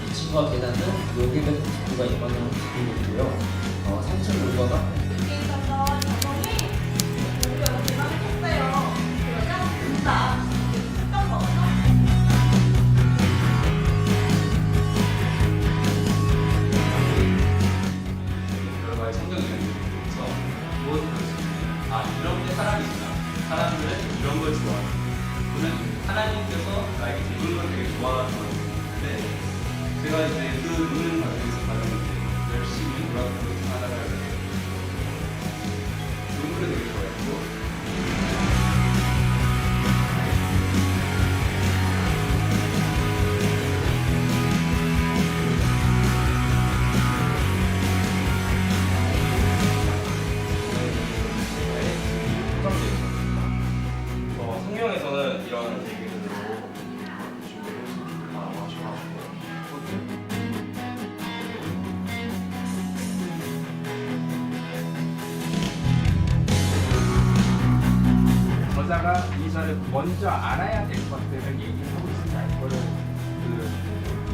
이 친구와 계단은 여기가 누가 이번에 있고요. 3층 물건은 여기 있어서 저번에 우리가 대박을 쳤어요. 그러자 진짜 했던 거죠. 여러 가지 성경 이야기에서 무엇을 볼 수 있냐? 이런 게 사람이구나. 사람들은 이런 걸 좋아해. 저는 하나님께서 나에게 이런 걸 되게 좋아하는 걸 보는데 제가 이제 그 노는 과정에서 가장 열심히 노력하고 살아가야 돼요. 농구를 되게 좋아했고 성경에서는 이런 얘기들로 저자가 이사를 먼저 알아야 될 것들을 얘기하고 있으니까 이거를 그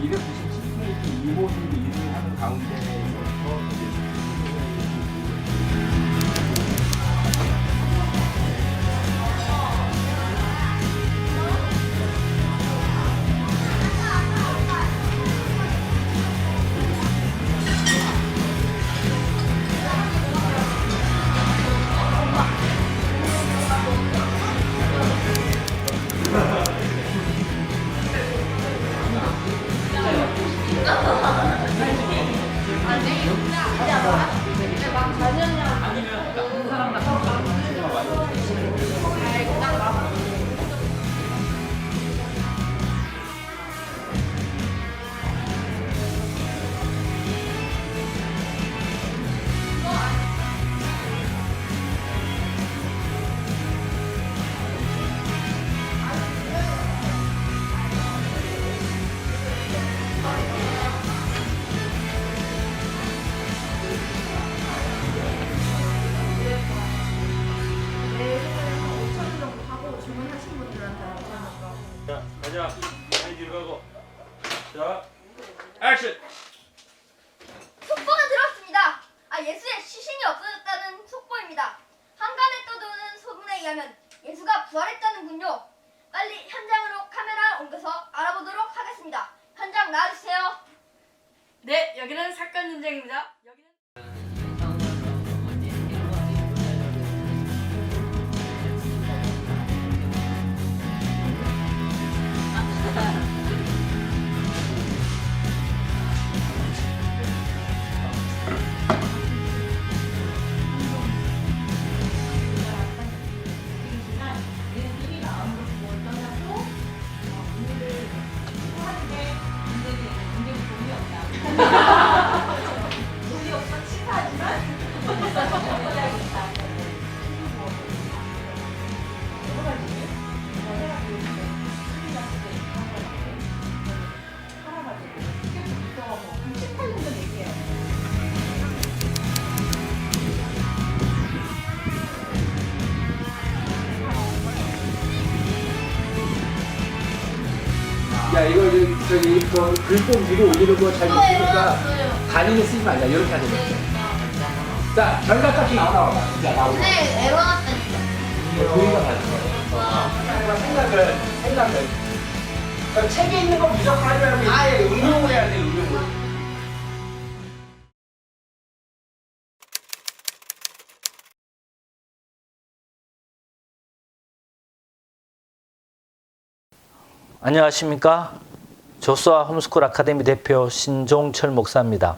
297페이지 이 모습을 일을 하는 가운데에서 이제 자, 가자. 많이 뒤로 가고. 자, 액션! 속보가 들어왔습니다. 예수의 시신이 없어졌다는 속보입니다. 한간에 떠도는 소문에 의하면 예수가 부활했다는군요. 빨리 현장으로 카메라 옮겨서 알아보도록 하겠습니다. 현장 나와주세요. 네, 여기는 사건 현장입니다. 여기는 야 이거 저기 그 글꼴 위로 올리는 거 잘 못쓰니까 단위는 쓰지 말자 이렇게 하는 거야. 자 결과값이 나와. 자 나오고. 네, 에러 났다니까. 도희가 받은 생각을. 그러니까 책에 있는 거 무조건 하지 말고 아예 응용을 해야 돼 응용을. 안녕하십니까? 조수아 홈스쿨 아카데미 대표 신종철 목사입니다.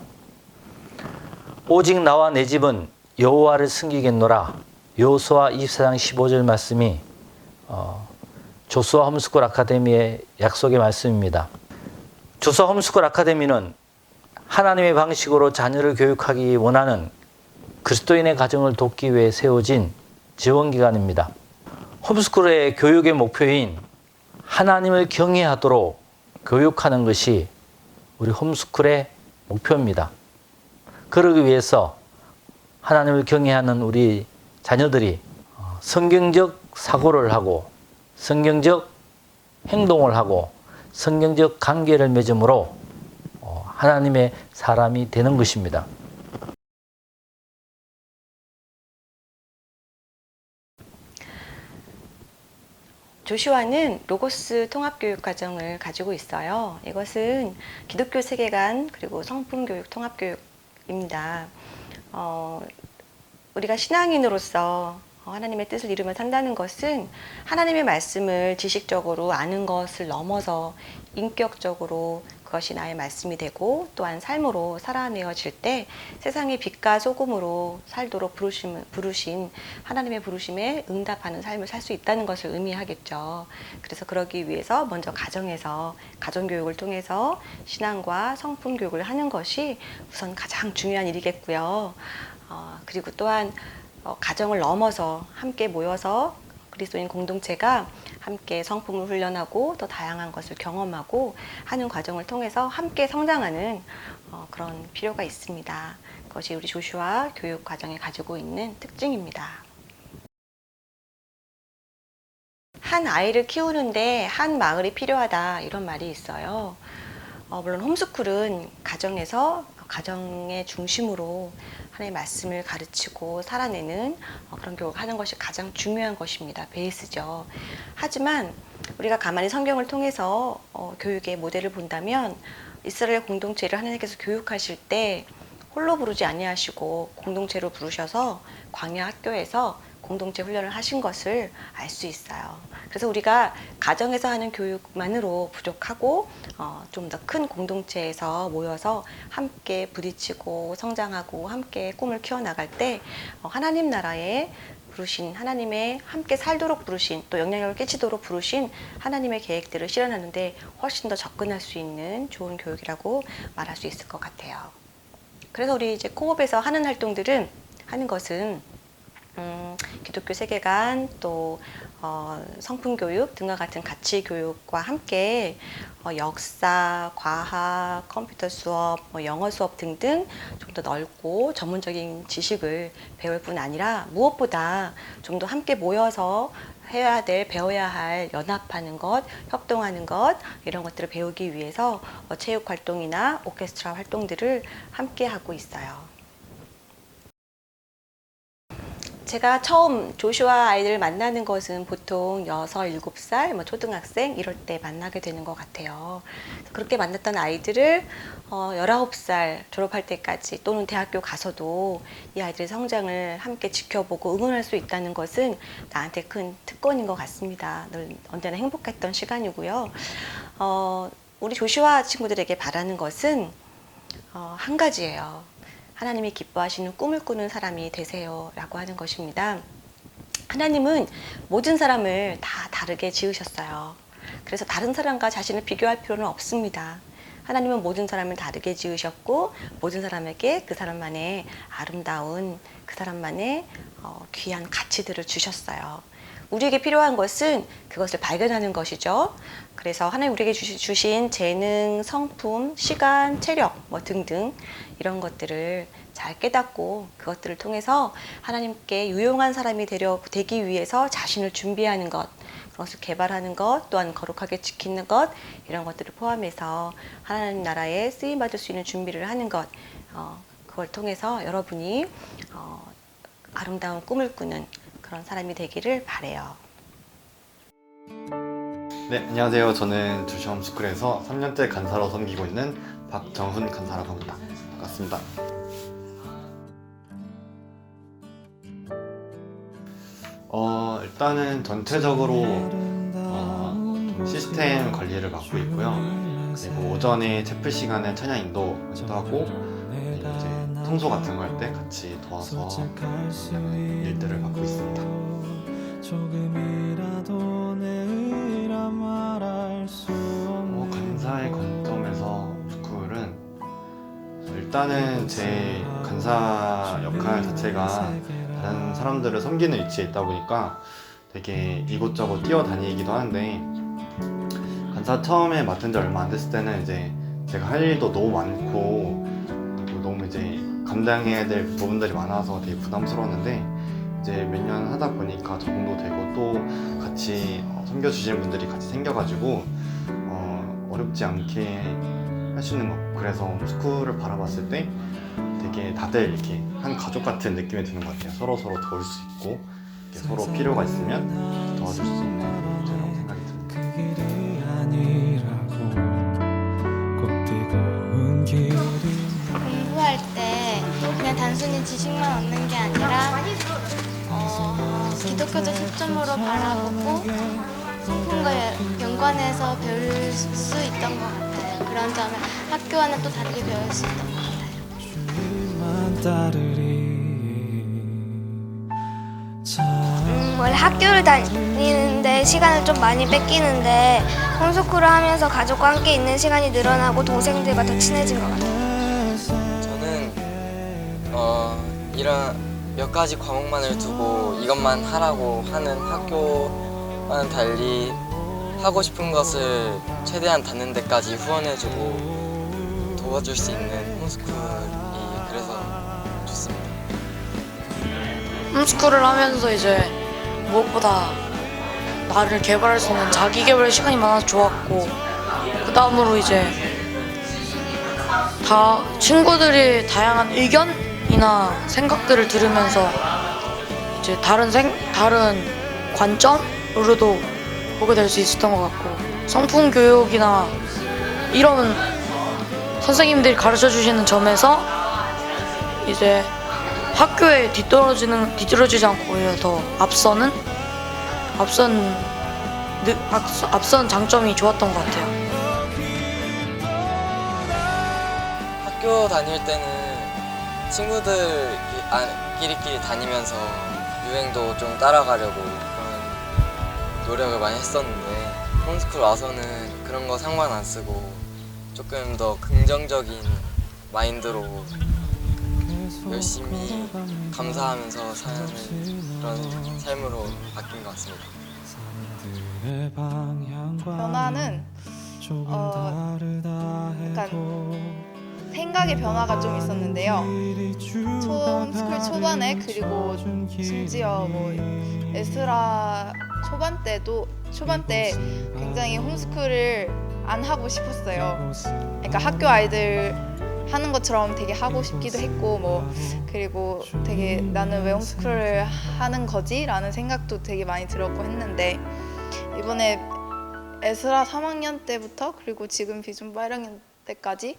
오직 나와 내 집은 여호와를 섬기겠노라. 여호수아 24장 15절 말씀이 조수아 홈스쿨 아카데미의 약속의 말씀입니다. 조수아 홈스쿨 아카데미는 하나님의 방식으로 자녀를 교육하기 원하는 그리스도인의 가정을 돕기 위해 세워진 지원기관입니다. 홈스쿨의 교육의 목표인 하나님을 경외하도록 교육하는 것이 우리 홈스쿨의 목표입니다. 그러기 위해서 하나님을 경외하는 우리 자녀들이 성경적 사고를 하고 성경적 행동을 하고 성경적 관계를 맺음으로 하나님의 사람이 되는 것입니다. 조슈아는 로고스 통합교육과정을 가지고 있어요. 이것은 기독교 세계관 그리고 성품교육 통합교육입니다. 우리가 신앙인으로서 하나님의 뜻을 이루며 산다는 것은 하나님의 말씀을 지식적으로 아는 것을 넘어서 인격적으로 그것이 나의 말씀이 되고 또한 삶으로 살아내어질 때 세상의 빛과 소금으로 살도록 부르신 하나님의 부르심에 응답하는 삶을 살 수 있다는 것을 의미하겠죠. 그래서 그러기 위해서 먼저 가정에서 가정교육을 통해서 신앙과 성품교육을 하는 것이 우선 가장 중요한 일이겠고요. 그리고 또한 가정을 넘어서 함께 모여서 그리스도인 공동체가 함께 성품을 훈련하고 더 다양한 것을 경험하고 하는 과정을 통해서 함께 성장하는 그런 필요가 있습니다. 그것이 우리 조슈아 교육 과정이 가지고 있는 특징입니다. 한 아이를 키우는데 한 마을이 필요하다 이런 말이 있어요. 물론 홈스쿨은 가정에서 가정의 중심으로 하나님의 말씀을 가르치고 살아내는 그런 교육을 하는 것이 가장 중요한 것입니다. 베이스죠. 하지만 우리가 가만히 성경을 통해서 교육의 모델을 본다면 이스라엘 공동체를 하나님께서 교육하실 때 홀로 부르지 아니하시고 공동체로 부르셔서 광야 학교에서 공동체 훈련을 하신 것을 알 수 있어요. 그래서 우리가 가정에서 하는 교육만으로 부족하고 좀 더 큰 공동체에서 모여서 함께 부딪히고 성장하고 함께 꿈을 키워나갈 때 하나님 나라에 부르신 하나님의 함께 살도록 부르신 또 영향력을 끼치도록 부르신 하나님의 계획들을 실현하는데 훨씬 더 접근할 수 있는 좋은 교육이라고 말할 수 있을 것 같아요. 그래서 우리 이제 코옵에서 하는 활동들은 하는 것은 기독교 세계관 또 성품교육 등과 같은 가치교육과 함께 역사, 과학, 컴퓨터 수업, 영어 수업 등등 좀 더 넓고 전문적인 지식을 배울 뿐 아니라 무엇보다 좀 더 함께 모여서 해야 될, 배워야 할 연합하는 것, 협동하는 것 이런 것들을 배우기 위해서 체육 활동이나 오케스트라 활동들을 함께 하고 있어요. 제가 처음 조슈아 아이들을 만나는 것은 보통 6, 7살, 초등학생 이럴 때 만나게 되는 것 같아요. 그렇게 만났던 아이들을 19살 졸업할 때까지 또는 대학교 가서도 이 아이들의 성장을 함께 지켜보고 응원할 수 있다는 것은 나한테 큰 특권인 것 같습니다. 늘 언제나 행복했던 시간이고요. 우리 조슈아 친구들에게 바라는 것은 한 가지예요. 하나님이 기뻐하시는 꿈을 꾸는 사람이 되세요 라고 하는 것입니다. 하나님은 모든 사람을 다 다르게 지으셨어요. 그래서 다른 사람과 자신을 비교할 필요는 없습니다. 하나님은 모든 사람을 다르게 지으셨고 모든 사람에게 그 사람만의 아름다운 그 사람만의 귀한 가치들을 주셨어요. 우리에게 필요한 것은 그것을 발견하는 것이죠. 그래서 하나님 우리에게 주신 재능, 성품, 시간, 체력 등등 이런 것들을 잘 깨닫고 그것들을 통해서 하나님께 유용한 사람이 되기 위해서 자신을 준비하는 것, 그것을 개발하는 것, 또한 거룩하게 지키는 것 이런 것들을 포함해서 하나님 나라에 쓰임받을 수 있는 준비를 하는 것 그걸 통해서 여러분이 아름다운 꿈을 꾸는 그런 사람이 되기를 바라요. 네, 안녕하세요. 저는 조슈아 홈스쿨에서 3년째 간사로 섬기고 있는 박정훈 간사라고 합니다. 반갑습니다. 일단은 전체적으로 좀 시스템 관리를 맡고 있고요. 그리고 오전에 채플 시간에 찬양 인도도 하고 그리고 이제 청소 같은 거 할 때 같이 도와서 하는 일들을 맡고 있습니다. 간사의 관점에서 스쿨은 일단은 제 간사 역할 자체가 다른 사람들을 섬기는 위치에 있다 보니까 되게 이곳저곳 뛰어다니기도 하는데 간사 처음에 맡은 지 얼마 안 됐을 때는 이제 제가 할 일도 너무 많고 그리고 너무 이제 감당해야 될 부분들이 많아서 되게 부담스러웠는데 이제 몇 년 하다 보니까 적응도 되고 또 같이 섬겨주시는 분들이 같이 생겨가지고 어렵지 않게 할 수 있는 것 같고, 그래서 홈스쿨을 바라봤을 때 되게 다들 이렇게 한 가족 같은 느낌이 드는 것 같아요. 서로 도울 수 있고 이렇게 서로 필요가 있으면 도와줄 수 있는 문제라고 생각이 듭니다. 공부할 때 그냥 단순히 지식만 얻는 게 아니라 기독교적 초점으로 바라보고 성품과 연관해서 배울 수 있던 것 같아요. 그런 점에 학교와는 또 다르게 배울 수 있던 것 같아요. 원래 학교를 다니는데 시간을 좀 많이 뺏기는데 홈스쿨을 하면서 가족과 함께 있는 시간이 늘어나고 동생들과 더 친해진 것 같아요. 저는 이런 몇 가지 과목만을 두고 이것만 하라고 하는 학교와는 달리 하고 싶은 것을 최대한 닿는 데까지 후원해주고 도와줄 수 있는 홈스쿨이 그래서 좋습니다. 홈스쿨을 하면서 이제 무엇보다 나를 개발할 수 있는 자기 개발 시간이 많아서 좋았고, 그 다음으로 이제 다 친구들이 다양한 의견이나 생각들을 들으면서 이제 다른 관점으로도 보게 될 수 있었던 것 같고, 성품 교육이나 이런 선생님들이 가르쳐 주시는 점에서 이제 학교에 뒤떨어지지 않고 오히려 더 앞선 장점이 좋았던 것 같아요. 학교 다닐 때는 친구들끼리 다니면서 유행도 좀 따라가려고 그런 노력을 많이 했었는데, 홈스쿨 와서는 그런 거 상관 안 쓰고 조금 더 긍정적인 마인드로 열심히 감사하면서 사는 그런 삶으로 바뀐 것 같습니다. 변화는 생각의 변화가 좀 있었는데요. 홈스쿨 초반에, 그리고 심지어 에스라 초반 때 굉장히 홈스쿨을 안 하고 싶었어요. 그러니까 학교 아이들 하는 것처럼 되게 하고 싶기도 했고, 그리고 되게 나는 왜 홈스쿨을 하는 거지? 라는 생각도 되게 많이 들었고 했는데, 이번에 에스라 3학년 때부터 그리고 지금 비준 8학년 때까지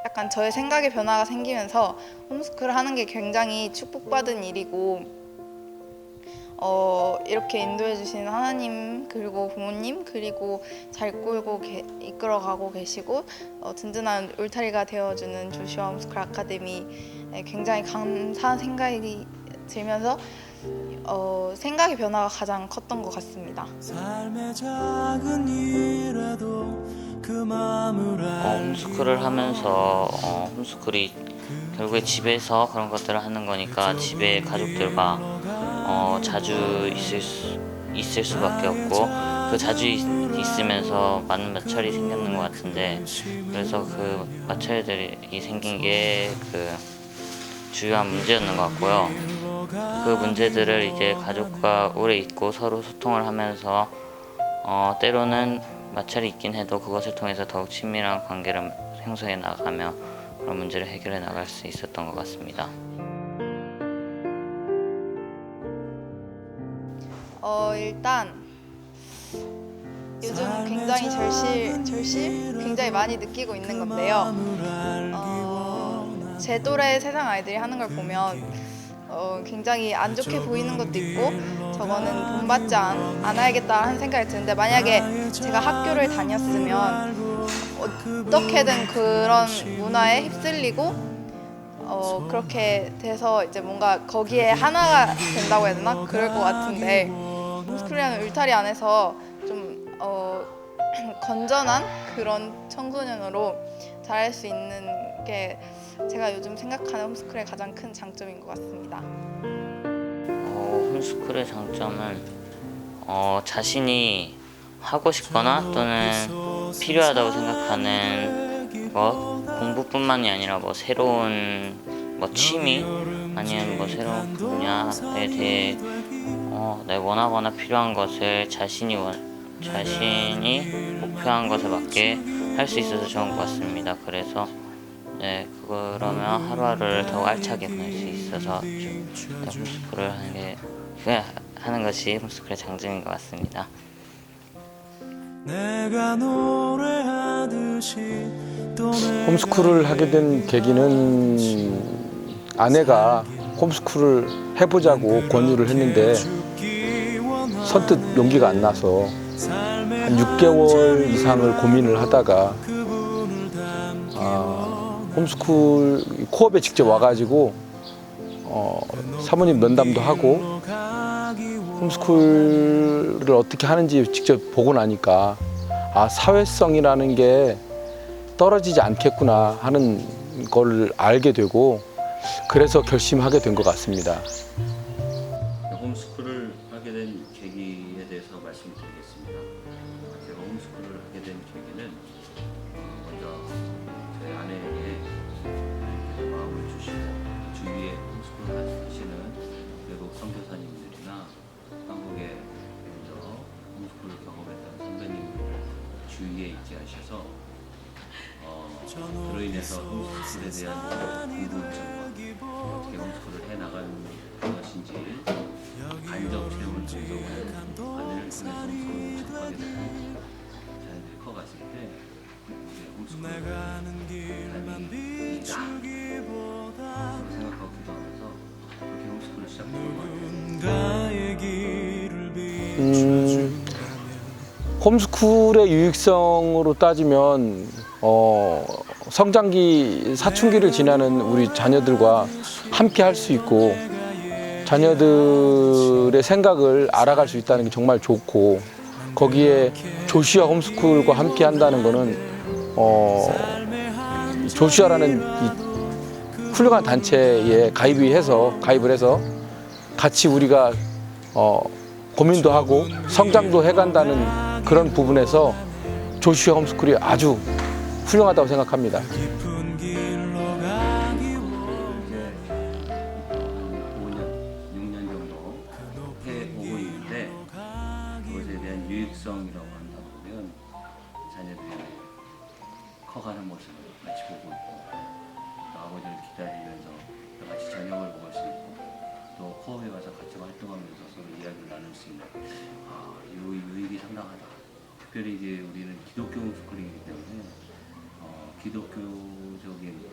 약간 저의 생각의 변화가 생기면서 홈스쿨을 하는 게 굉장히 축복받은 일이고, 이렇게 인도해 주시는 하나님, 그리고 부모님, 그리고 잘 끌고 이끌어가고 계시고 든든한 울타리가 되어주는 조슈아 홈스쿨 아카데미에 굉장히 감사한 생각이 들면서 생각의 변화가 가장 컸던 것 같습니다. 홈스쿨을 하면서 홈스쿨이 결국에 집에서 그런 것들을 하는 거니까 집에 가족들과 자주 있을 수밖에 없고, 그 자주 있으면서 많은 마찰이 생겼는 것 같은데, 그래서 그 마찰들이 생긴 게 그 주요한 문제였는 것 같고요. 그 문제들을 이제 가족과 오래 있고 서로 소통을 하면서 때로는 마찰이 있긴 해도 그것을 통해서 더욱 친밀한 관계를 형성해 나가며 그런 문제를 해결해 나갈 수 있었던 것 같습니다. 일단 요즘 굉장히 절실 굉장히 많이 느끼고 있는 건데요. 제 또래 세상 아이들이 하는 걸 보면 굉장히 안 좋게 보이는 것도 있고, 저거는 본받지 않아야겠다 하는 생각이 드는데, 만약에 제가 학교를 다녔으면 어떻게든 그런 문화에 휩쓸리고 그렇게 돼서 이제 뭔가 거기에 하나가 된다고 해야 되나? 그럴 것 같은데, 홈스쿨이라는 울타리 안에서 좀 건전한 그런 청소년으로 자랄 수 있는 게 제가 요즘 생각하는 홈스쿨의 가장 큰 장점인 것 같습니다. 홈스쿨의 장점은 자신이 하고 싶거나 또는 필요하다고 생각하는 것, 공부뿐만이 아니라 새로운 취미 아니면 뭐 새로운 분야에 대해 내가 원하거나 필요한 것을 자신이 목표한 것에 맞게 할 수 있어서 좋은 것 같습니다. 그래서 그러면 하루하루를 더욱 알차게 보낼 수 있어서 홈스쿨을 하는 것이 홈스쿨의 장점인 것 같습니다. 홈스쿨을 하게 된 계기는 아내가 홈스쿨을 해보자고 권유를 했는데 선뜻 용기가 안 나서 한 6개월 이상을 고민을 하다가 홈스쿨 코업에 직접 와가지고 사모님 면담도 하고 홈스쿨을 어떻게 하는지 직접 보고 나니까 사회성이라는 게 떨어지지 않겠구나 하는 걸 알게 되고 그래서 결심하게 된 것 같습니다. 홈스쿨을 하게 된 계기에 대해서 말씀드리겠습니다. 제가 홈스쿨을 하게 된 계기는 먼저 제 아내에게 마음을 주시고 주위에 홈스쿨을 하시는 외국 선교사님들이나 한국에 먼저 홈스쿨을 경험했던 선배님들 주위에 있게 하셔서 그로 인해서 홈스쿨에 대한 궁금증과 어떻게 홈스쿨을 해나가는 것인지 간접 체험을 통해서 아내를 통해서 홈스쿨을 접하게 되고 자녀들이 커갔을 때 이제 홈스쿨을 삶이다 생각하고 기도하면서 그렇게 홈스쿨을 시작했던 것 같아요. 홈스쿨의 유익성으로 따지면 성장기 사춘기를 지나는 우리 자녀들과 함께 할 수 있고 자녀들의 생각을 알아갈 수 있다는 게 정말 좋고 거기에 조슈아 홈스쿨과 함께 한다는 거는 조슈아라는 이 훌륭한 단체에 가입을 해서 같이 우리가 고민도 하고 성장도 해간다는 그런 부분에서 조슈아 홈스쿨이 아주 훌륭하다고 생각합니다. 이제 5년, 6년 정도 해오고 있는데 그것에 대한 유익성이라고 한다 보면 자녀들이 커가는 모습을 같이 보고 있고 또 아버지를 기다리면서 또 같이 저녁을 먹을 수 있고 또 코업에 와서 같이 활동하면서 서로 이야기를 나눌 수 있는 유익이 상당하다. 특별히 이제 우리는 기독교 홈스쿨이기 때문에 기독교적인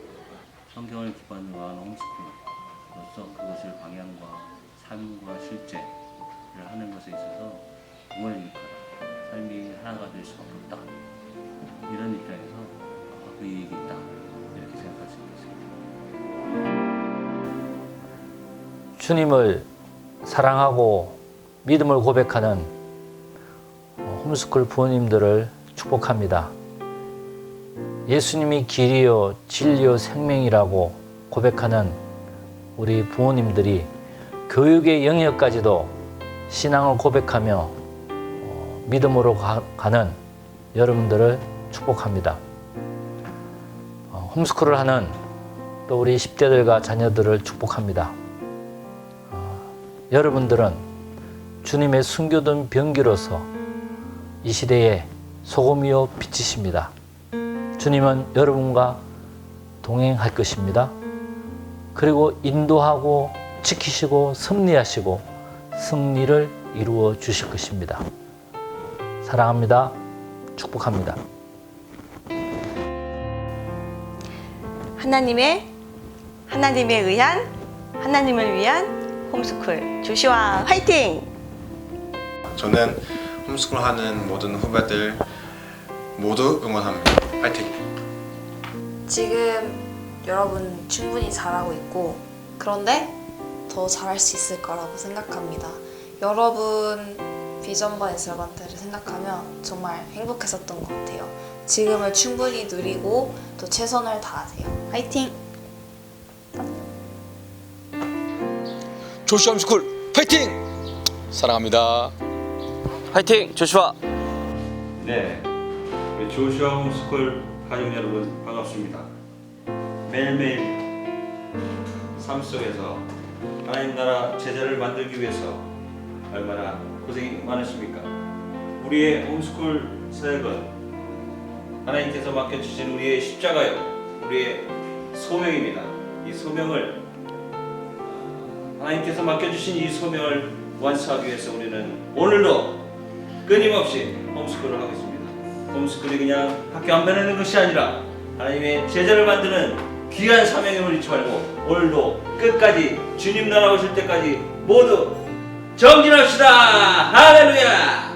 성경을 기반으로 한 홈스쿨로서 그것을 방향과 삶과 실제를 하는 것에 있어서 정말 유익하다. 삶이 하나가 될 수밖에 없다. 이런 입장에서 그 유익이 있다. 이렇게 생각할 수 있습니다. 주님을 사랑하고 믿음을 고백하는 홈스쿨 부모님들을 축복합니다. 예수님이 길이요 진리요 생명이라고 고백하는 우리 부모님들이 교육의 영역까지도 신앙을 고백하며 믿음으로 가는 여러분들을 축복합니다. 홈스쿨을 하는 또 우리 10대들과 자녀들을 축복합니다. 여러분들은 주님의 숨겨둔 병기로서 이 시대에 소금이요 빛이십니다. 주님은 여러분과 동행할 것입니다. 그리고 인도하고 지키시고 섭리하시고 승리를 이루어 주실 것입니다. 사랑합니다. 축복합니다. 하나님을 위한 홈스쿨 조슈아 화이팅! 저는 홈스쿨 하는 모든 후배들 모두 응원합니다. 파이팅! 지금 여러분 충분히 잘하고 있고 그런데 더 잘할 수 있을 거라고 생각합니다. 여러분 비전과 예술관들을 생각하면 정말 행복했었던 것 같아요. 지금을 충분히 누리고 또 최선을 다하세요. 화이팅! 조슈아 홈스쿨 파이팅! 사랑합니다. 화이팅! 조슈아! 네, 조슈아 홈스쿨 가족 여러분 반갑습니다. 매일매일 삶 속에서 하나님 나라 제자를 만들기 위해서 얼마나 고생이 많으십니까? 우리의 홈스쿨 사역은 하나님께서 맡겨주신 우리의 십자가요, 우리의 소명입니다. 이 소명을 하나님께서 맡겨주신 이 소명을 완수하기 위해서 우리는 오늘도 끊임없이 홈스쿨을 하고 있습니다. 홈스쿨이 그냥 학교 안 보내는 것이 아니라 하나님의 제자를 만드는 귀한 사명임을 잊지 말고 오늘도 끝까지 주님 나라 오실 때까지 모두 정진합시다. 할렐루야.